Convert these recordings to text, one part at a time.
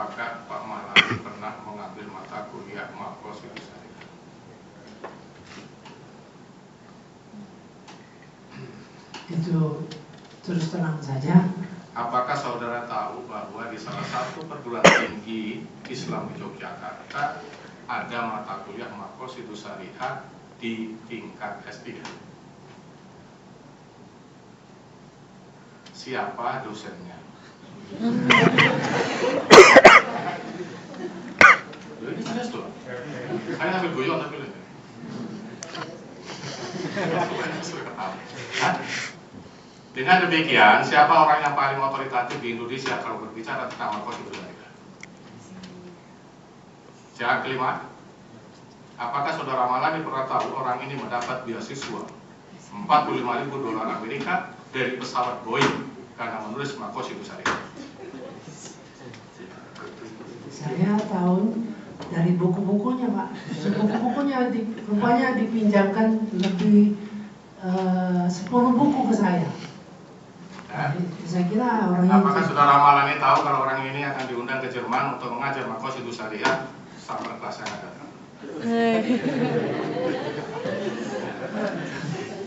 apakah Pak Malani pernah mengambil mata kuliah Makos itu saya? Itu terus terang saja. Apakah saudara tahu bahwa di salah satu perguruan tinggi Islam di Yogyakarta ada mata kuliah Makos itu syariah di tingkat S3? Siapa dosennya? Ini serius loh. Saya ngambil guyon tapi ini. Dengan demikian, siapa orang yang paling otoritatif di Indonesia kalau berbicara tentang Makos itu syariah? Yang kelima, apakah saudara Malani pernah tahu orang ini mendapat beasiswa $45.000 Amerika dari pesawat Boeing karena menulis Makos itu syariah? Saya tahu dari buku-bukunya, Pak. Buku-bukunya rupanya dipinjamkan lebih 10 buku ke saya. Saya kira orang ini. Apakah saudara Malani tahu kalau orang ini akan diundang ke Jerman untuk mengajar Makos itu syariah sama kelas yang ada?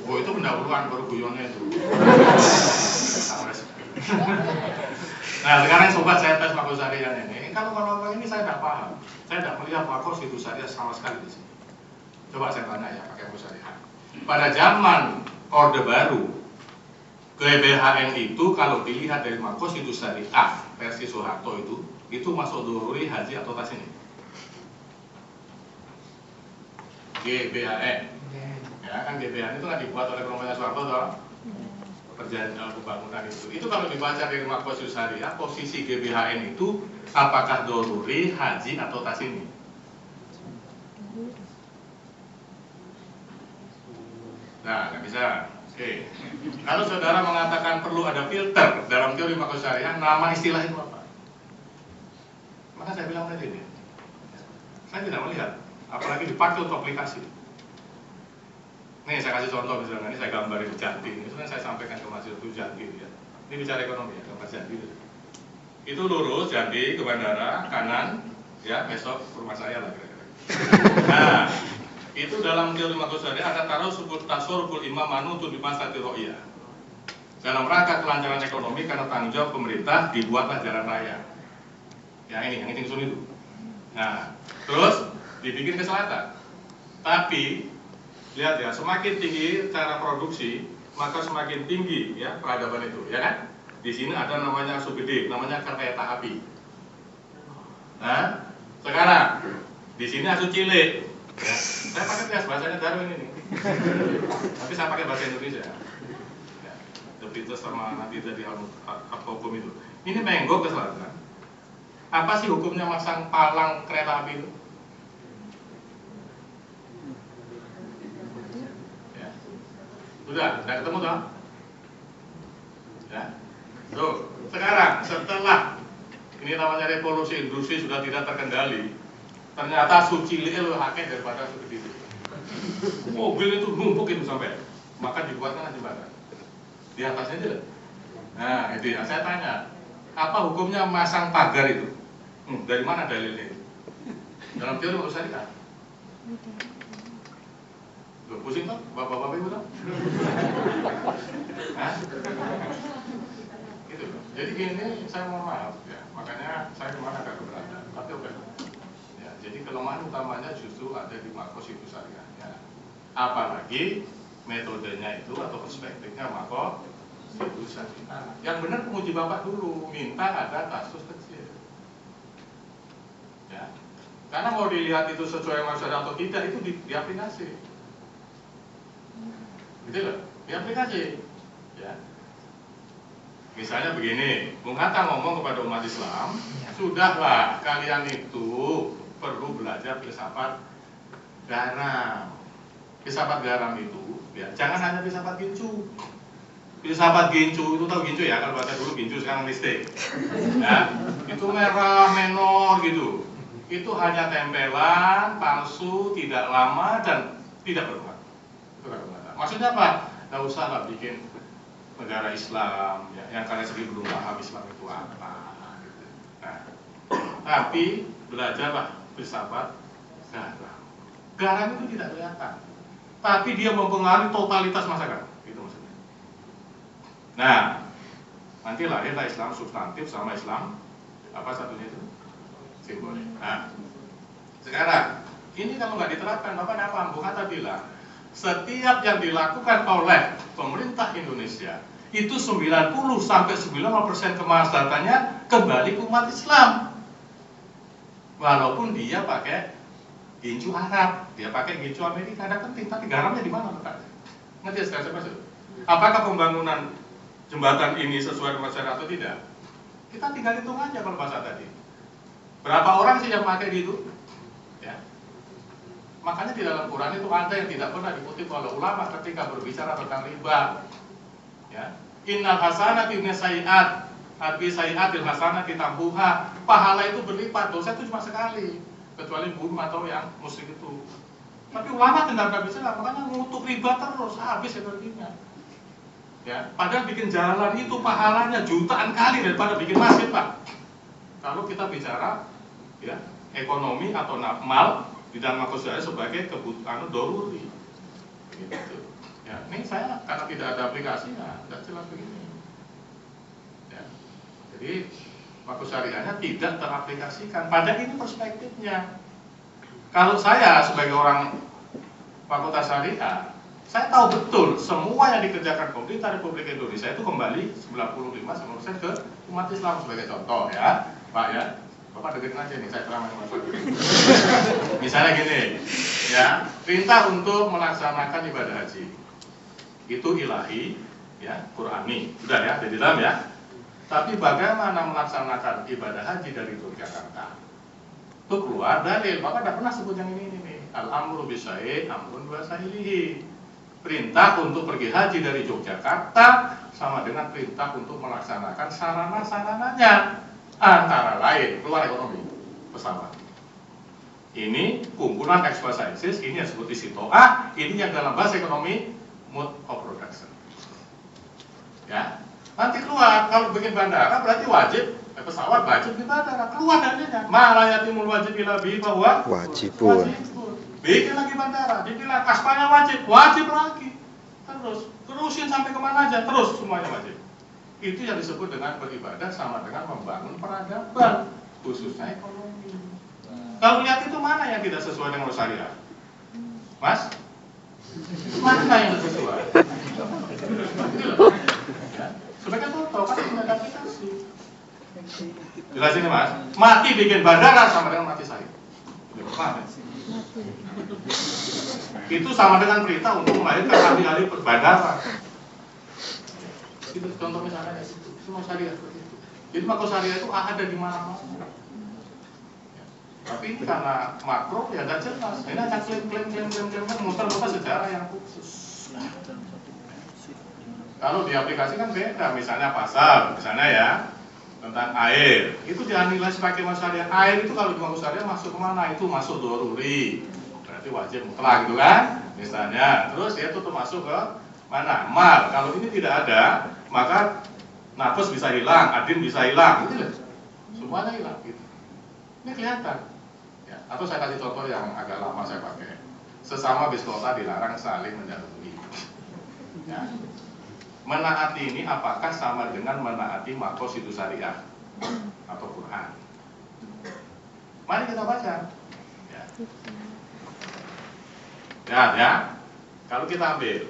Oh, itu pendahuluan baru guyonnya itu. Nah, sekarang sobat saya tes Makos syariah ini. Kalau orang ini saya tidak paham. Saya tidak melihat Makos itu syariah sama sekali di sini. Coba saya tanya ya, pakai Makos syariah. Pada zaman Orde Baru, GBHN itu kalau dilihat dari Makos itu syariah versi Soeharto itu masuk doruri haji atau tas ini? GBHN, ya kan GBHN itu kan dibuat oleh Rombongan Soeharto toh, perjanjian pembangunan itu. Itu kalau dibaca dari Makos itu syariah, posisi GBHN itu apakah doruri haji atau tas ini? Nah, nggak bisa. Oke. Kalau saudara mengatakan perlu ada filter dalam teori Makos syariah, nama istilah itu apa? Maka saya bilang tadi ini, saya tidak melihat, apalagi dipakai untuk aplikasi. Nih saya kasih contoh misalnya, ini saya gambar itu Janti, ini sebenarnya saya sampaikan ke Mas itu Janti ya. Ini bicara ekonomi ya, gambar Janti itu. Itu lurus Janti ke bandara, kanan, ya besok ke rumah saya lah kira-kira. Nah, itu dalam teori Makos syariah ada taruh sebut tasorul imam manutun di masa tiroiyah. Dalam rangka kelancaran ekonomi karena tanggung jawab pemerintah dibuatlah jalan raya. Ya ini, yang itu. Nah, terus dibikin ke selatan. Tapi lihat ya, semakin tinggi cara produksi, maka semakin tinggi ya peradaban itu, ya kan? Di sini ada namanya subgede, namanya kereta api. Nah, sekarang di sini asu cilik. Ya, saya pakai bias bahasanya Darwin ini. Tapi saya pakai bahasa Indonesia. Ya, The Beatles sama nanti dari apa hukum itu. Ini menggok ke selatan. Apa sih hukumnya masang palang kereta api itu? Ya. Sudah ketemu toh? Ya. Tuh, sekarang setelah ini namanya revolusi industri sudah tidak terkendali, ternyata suci lebih haknya daripada segede itu. Mobil itu numpuk itu sampai, maka dibuatkan jembatan di atasnya itu. Nah itu ya, saya tanya, apa hukumnya masang pagar itu? Dari mana dalilnya itu? Dalam teori Makos syariah. Loh, pusing toh, bapak-bapak ibu toh? Hah? Gitu. Jadi ini saya mohon maaf ya, makanya saya kemana agak keberatan, tapi oke. Ya, jadi kelemahan utamanya justru ada di Makos itu syariahnya. Apalagi metodenya itu atau perspektifnya Makos itu syariah. Yang benar penguji bapak dulu, minta ada kasus kecil. Ya, karena mau dilihat itu sesuai masyarakat atau tidak itu di aplikasi, gitu loh, di aplikasi. Ya, misalnya begini, Bung Hatta ngomong kepada umat Islam, sudahlah kalian itu perlu belajar filsafat garam. Filsafat garam itu, ya jangan hanya filsafat gincu. Filsafat gincu itu tahu gincu ya, kalau baca dulu gincu sekarang listrik. Ya, itu merah menor gitu. Itu hanya tempelan, palsu, tidak lama dan tidak bermanfaat. Itu kan bermanfaat. Maksudnya apa? Nggak usah lah bikin negara Islam, ya, yang kalian sendiri belum paham Islam itu apa. Gitu. Nah, tapi belajarlah filsafat garam. Garam itu tidak kelihatan, tapi dia mempengaruhi totalitas masyarakat. Itu maksudnya. Nah, nanti lahirlah Islam substantif sama Islam apa satunya itu simbolik. Nah, sekarang ini kalau nggak diterapkan, Bapak apa? Bung Hatta bilang, setiap yang dilakukan oleh pemerintah Indonesia itu 90-95% kemaslahatannya kembali ke umat Islam. Walaupun dia pakai ginju Arab, dia pakai ginju Amerika, ada penting, tapi garamnya di mana letaknya? Ngerti ya sekarang maksud? Apakah pembangunan jembatan ini sesuai dengan syariat atau tidak? Kita tinggal hitung aja kalau bahasa tadi. Berapa orang sih yang pakai gitu? Ya. Makanya di dalam Quran itu ada yang tidak pernah dikutip oleh ulama ketika berbicara tentang riba. Ya. Innal hasanati bisayiat, abi sayiatil hasanati tambuha. Pahala itu berlipat, dosa itu cuma sekali, kecuali bunuh atau yang musyrik itu. Tapi ulama tidak bisa, makanya ngutuk riba terus habis energinya. Ya, padahal bikin jalan itu pahalanya jutaan kali daripada bikin masjid, Pak. Kalau kita bicara ya ekonomi atau mal di dalam maksudnya sebagai kebutuhan doruri. Gitu. Ya, ini saya karena tidak ada aplikasinya, tidak jelas begini. Ya. Jadi makro syariahnya tidak teraplikasikan. Padahal ini perspektifnya. Kalau saya sebagai orang fakultas syariah, saya tahu betul semua yang dikerjakan pemerintah Republik Indonesia itu kembali 95% ke umat Islam sebagai contoh ya, Pak ya. Bapak dengerin aja nih, saya ceramah yang masuk. Misalnya gini, ya, perintah untuk melaksanakan ibadah haji itu ilahi, ya, Qurani, sudah ya, ada di dalam ya. Tapi bagaimana melaksanakan ibadah haji dari Yogyakarta? Itu keluar dalil. Bapak tidak pernah sebut yang ini nih. Al-amru bisyai' amrun biwasailihi. Perintah untuk pergi haji dari Yogyakarta sama dengan perintah untuk melaksanakan sarana-sarananya. Antara lain keluar ekonomi pesawat. Ini kumpulan exercises, ini yang disebut istitoah, ini yang dalam bahasa ekonomi mode of production. Ya. Nanti keluar, kalau bikin bandara berarti wajib, pesawat wajib di bandara, keluar dalilnya. Malayatimul wajib ila bi bahwa wajibun. Bikin lagi bandara, dibilang aspalnya wajib lagi. Terusin sampai kemana aja, terus semuanya wajib. Itu yang disebut dengan beribadah sama dengan membangun peradaban, khususnya ekonomi. Kalau lihat itu mana yang tidak sesuai dengan syariah? Mas? Mana yang sesuai? Sebagai contoh, kan tidak ada aplikasi. Jelas ini Mas, mati bikin bandara sama dengan mati saya. Itu sama dengan perintah untuk melahirkan ahli-ahli bandara. Itu contoh misalnya itu semua syariah seperti itu. Jadi makro syariah itu ada di mana-mana. Tapi ini karena makro ya tidak jelas. Ini hanya klaim muter-muter sejarah yang khusus. Kalau diaplikasikan beda, misalnya pasal, misalnya ya tentang air, itu dinilai sebagai masyarakat. Air itu kalau di masyarakat masuk kemana? Itu masuk doruri, berarti wajib mutlak gitu kan? Misalnya, terus dia tuh masuk ke mana? Mal. Kalau ini tidak ada, maka nafas bisa hilang, adin bisa hilang, gitu loh. Semuanya hilang gitu. Ini kelihatan. Ya, atau saya kasih contoh yang agak lama saya pakai. Sesama bis kota dilarang saling mendahului. Ya. Menaati ini apakah sama dengan menaati makros itu syariah atau Quran? Mari kita baca. Ya. Kalau kita ambil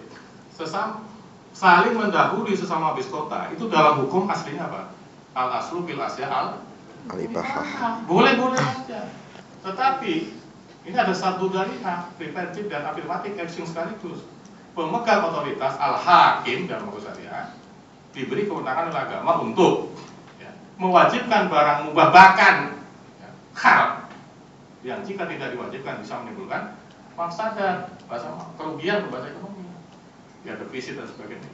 saling mendahului sesama bis kota itu dalam hukum aslinya apa? Al aslu bil asya al ibahah. Boleh aja. Tetapi ini ada satu dalilnya, preventif dan afirmatif action sekaligus. Pemegang otoritas al-hakim dalam hukum syariah diberi kewenangan oleh agama untuk mewajibkan barang mubah bahkan hal yang jika tidak diwajibkan bisa menimbulkan mafsadat, kerugian bahasa ekonomi, ya defisit dan sebagainya.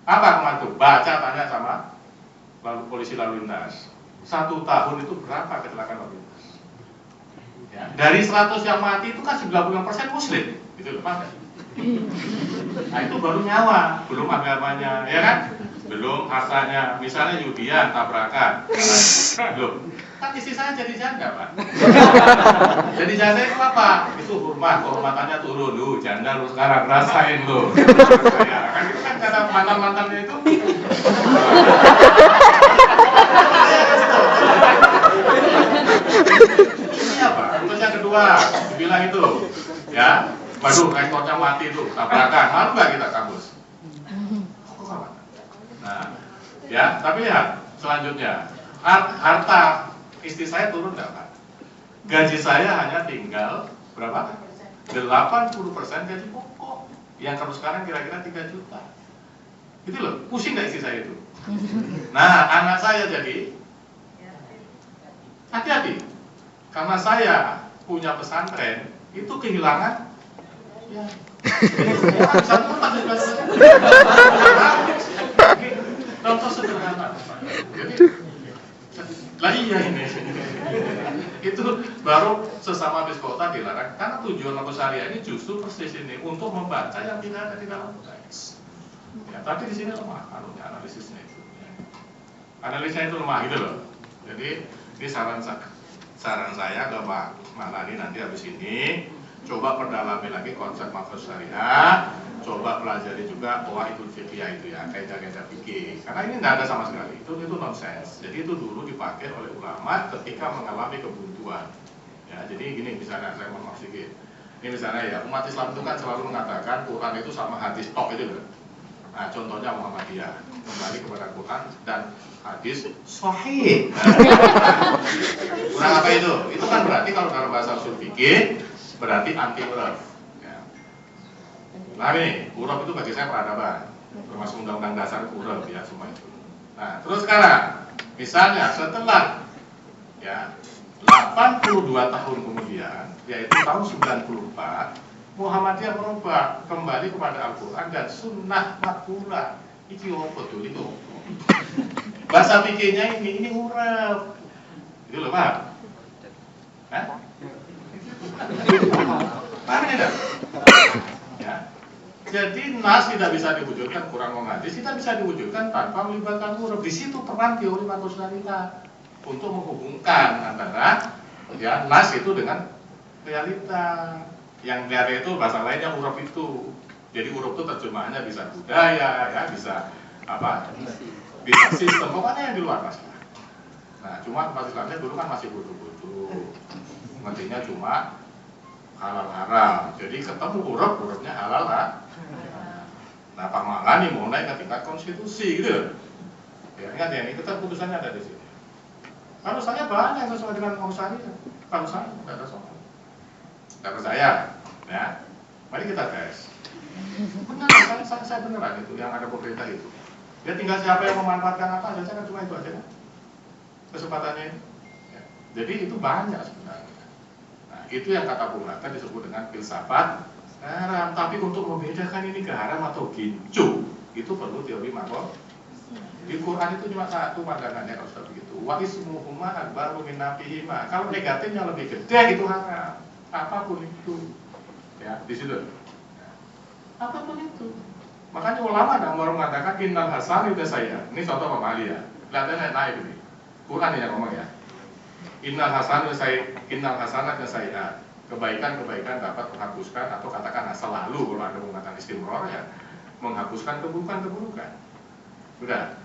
Apa kemarin itu? Baca tanya sama polisi lalu lintas. 1 tahun itu berapa kecelakaan lalu lintas? Ya, dari 100 yang mati itu kan 96% muslim, gitu loh Pak. Nah itu baru nyawa, belum agamanya, ya kan? Belum hartanya. Misalnya Yudian tabrakan, belum. Kan istri saya jadi janda, Pak. Jadi janda itu apa? Itu kehormatannya turun lu, janda lu sekarang rasain lu. Ya, kan itu kan kata mantan-mantannya itu. Ini apa? Terus yang kedua, dibilang itu, ya, waduh, rekornya mati tuh, tabrakan. Malu nggak kita kampus? Nah, ya, tapi lihat selanjutnya, harta istri saya turun nggak, Pak? Gaji saya hanya tinggal berapa? 80% gaji pokok. Yang kalau sekarang kira-kira 3 juta. Gitu loh, pusing nggak istri saya itu? Nah, anak saya jadi hati-hati. Karena saya punya pesantren, itu kehilangan ya. Bisa numpang di pesantren. Contoh sederhana. Jadi, lah iya ini. Itu baru sesama biskota dilarang karena tujuan Makro Syariah ini justru persis ini untuk membaca yang tidak ada di dalam teks. Ya, tapi di sini lemah analisisnya itu. Analisnya itu lemah gitu loh. Jadi ini saran saya ke Pak Mahlani nanti habis ini coba perdalami lagi konsep Makro Syariah, coba pelajari juga Qawaidul Fiqhiyah itu ya, kaidah-kaidah fikih. Karena ini tidak ada sama sekali, itu nonsens. Jadi itu dulu dipakai oleh ulama ketika mengalami kebuntuan. Ya, jadi gini misalnya saya mau sedikit. Ini misalnya ya, umat Islam itu kan selalu mengatakan Quran itu sama hadis tok itu loh. Nah, contohnya Muhammadiyah kembali kepada Quran dan hadis sahih. Kurang apa itu? Itu kan berarti kalau dalam bahasa usul fikih berarti anti uruf. Ya. Nah ini, uruf itu bagi saya peradaban, termasuk undang-undang dasar uruf ya semua itu. Nah terus sekarang, misalnya setelah ya 82 tahun kemudian, yaitu tahun 94, Muhammadiyah merubah kembali kepada Al-Quran dan Sunnah Makbulah. Iki apa tuh? Itu bahasa fikihnya ini uruf. Itu loh Pak. Hah? Paham tidak? Ya. Jadi nas tidak bisa diwujudkan kurang mengadis, tidak bisa diwujudkan tanpa melibatkan uruf. Di situ peran teori Makro Syariah untuk menghubungkan antara ya nas itu dengan realita. Yang dari itu bahasa lainnya uruf itu. Jadi uruf itu terjemahannya bisa budaya, ya bisa apa? Bisa sistem, pokoknya yang di luar nas. Nah, cuma umat Islamnya dulu kan masih bodoh-bodoh. Ngertinya cuma halal haram. Jadi ketemu urufnya halal lah. Nah, Pak Mahlani mau naik ke tingkat konstitusi gitu. Ya, ingat ya, ini tetap putusannya ada di sini. Kalau saya banyak sesuai dengan Makro Syariah. Kalau saya tidak ada soal. Tidak percaya, ya. Mari kita tes. Benar, saya beneran itu yang ada pemerintah itu. Ya tinggal siapa yang memanfaatkan apa saja kan cuma itu aja kan. Kesempatannya ini. Ya. Jadi itu banyak sebenarnya. Nah, itu yang kata Bung Hatta disebut dengan filsafat haram. Tapi untuk membedakan ini ke haram atau gincu, itu perlu teori makro. Di Quran itu cuma satu pandangannya kalau sudah begitu. Wa ismuhuma akbaru min nafihima. Kalau negatifnya lebih gede itu haram. Apapun itu. Ya, di situ. Ya. Apapun itu. Makanya ulama dan baru mengatakan innal hasan itu saya. Ini contoh Pak Mali ya. Lihatnya naik ini. Quran ini yang ngomong ya. Innal hasanat saya. Kebaikan-kebaikan dapat menghapuskan atau katakan selalu kalau Anda mengatakan istimror ya, menghapuskan keburukan-keburukan. Sudah.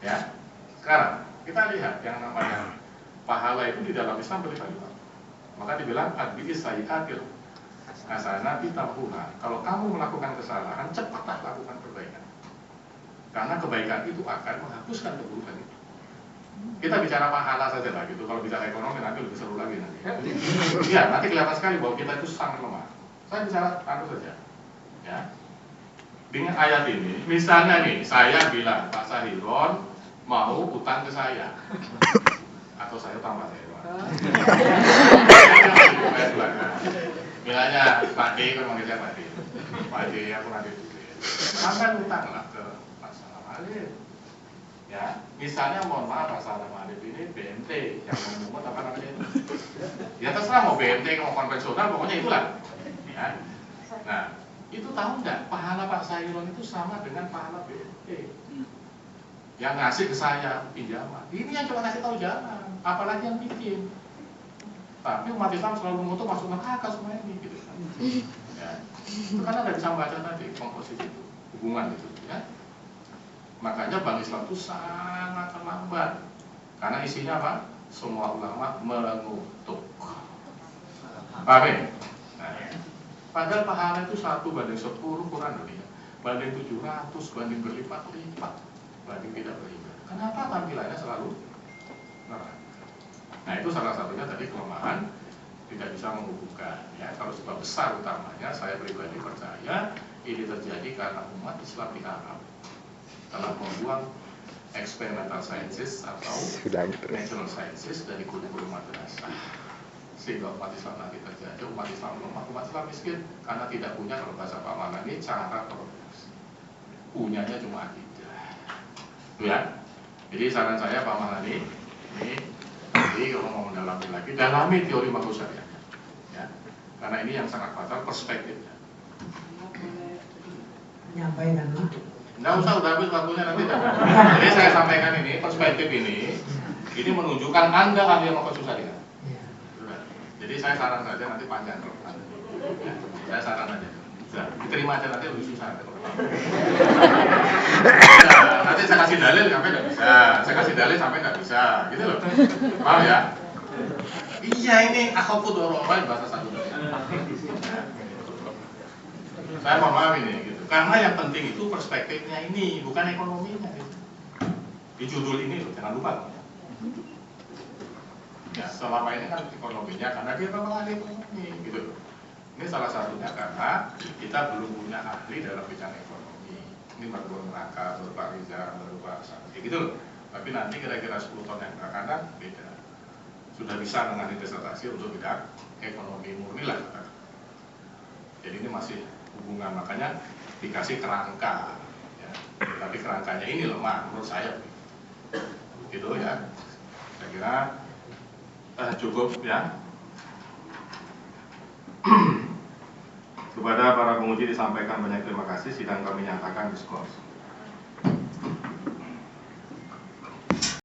Ya. Sekarang kita lihat yang namanya pahala itu di dalam Islam berlipat-lipat. Maka dibilang adbi'is sayyi'atil hasanati tamhuha. Kalau kamu melakukan kesalahan, cepatlah lakukan perbaikan. Karena kebaikan itu akan menghapuskan keburukan itu. Kita bicara pahala saja lah gitu. Kalau bicara ekonomi nanti lebih seru lagi nanti. Ya, nanti kelihatan sekali bahwa kita itu sangat lemah. Saya bicara anu saja. Ya. Dengan ayat ini, misalnya nih, saya bilang Pak Sahiron mau utang ke saya, atau saya tambah saya. Misalnya Pak D kan manggil saya Pak D. Pak D aku nanti dulu. Maka utang lah ke Pak Salam Alif. Ya, misalnya mohon maaf Pak Salam Alif ini BNT yang membuat apa namanya itu. Ya terserah mau BNT mau konvensional pokoknya itulah. Ya. Nah, itu tahu nggak pahala Pak Sahiron itu sama dengan pahala BNT yang ngasih ke saya pinjaman. Ini yang cuma ngasih tahu jangan. apalagi yang bikin. Tapi umat Islam selalu mengutuk masuk neraka semua ini, gitu kan. Ya. Itu kan Anda bisa baca tadi komposisi itu, hubungan itu, ya. Makanya Bank Islam itu sangat terlambat, karena isinya apa? Semua ulama mengutuk. Paham ya? Nah, padahal pahala itu 1:10 Quran dunia, banding 700, banding berlipat-lipat, banding tidak beriman. Kenapa tampilannya selalu neraka? Nah, itu salah satunya tadi kelemahan tidak bisa menghubungkan. Ya, kalau sebab besar utamanya saya pribadi percaya ini terjadi karena umat Islam di Arab telah membuang experimental sciences atau natural sciences dari kurikulum madrasah, sehingga umat Islam nanti terjadi umat Islam lemah, umat Islam miskin karena tidak punya, kalau bahasa Pak Maman ini, cara produksi. Punyanya cuma akidah. Ya. Jadi saran saya Pak Maman ini nanti kalau mau mendalami lagi, dalami teori makro syariah, ya, karena ini yang sangat fatal perspektifnya. Menyampaikan lah. Nggak usah, udah habis waktunya nanti. Jadi saya sampaikan ini, perspektif ini menunjukkan Anda ahli makro syariah. Jadi saya saran saja, nanti panjang kalau ya, saya saran saja. Sudah, diterima aja, nanti lebih susah. Nanti saya kasih dalil sampai nggak bisa, saya kasih dalil sampai nggak bisa, gitu loh. Paham ya? Iya, ini akhafud orang bahasa satu. Saya mohon maaf ini, gitu. Karena yang penting itu perspektifnya ini, bukan ekonominya. Gitu. Di judul ini loh, jangan lupa. Ya, selama ini kan ekonominya karena dia memang ahli ekonomi, gitu. Ini salah satunya karena kita belum punya ahli dalam bidang ekonomi. Ini baru neraka, baru Pak Riza, baru Pak Sakti, gitu loh. Tapi nanti kira-kira 10 tahun yang akan datang beda. Sudah bisa mengambil disertasi untuk bidang ekonomi murni lah. Jadi ini masih hubungan, makanya dikasih kerangka. Ya. Tapi kerangkanya ini lemah menurut saya. Gitu ya. Saya kira cukup ya. Kepada para penguji disampaikan banyak terima kasih, sidang kami nyatakan diskors.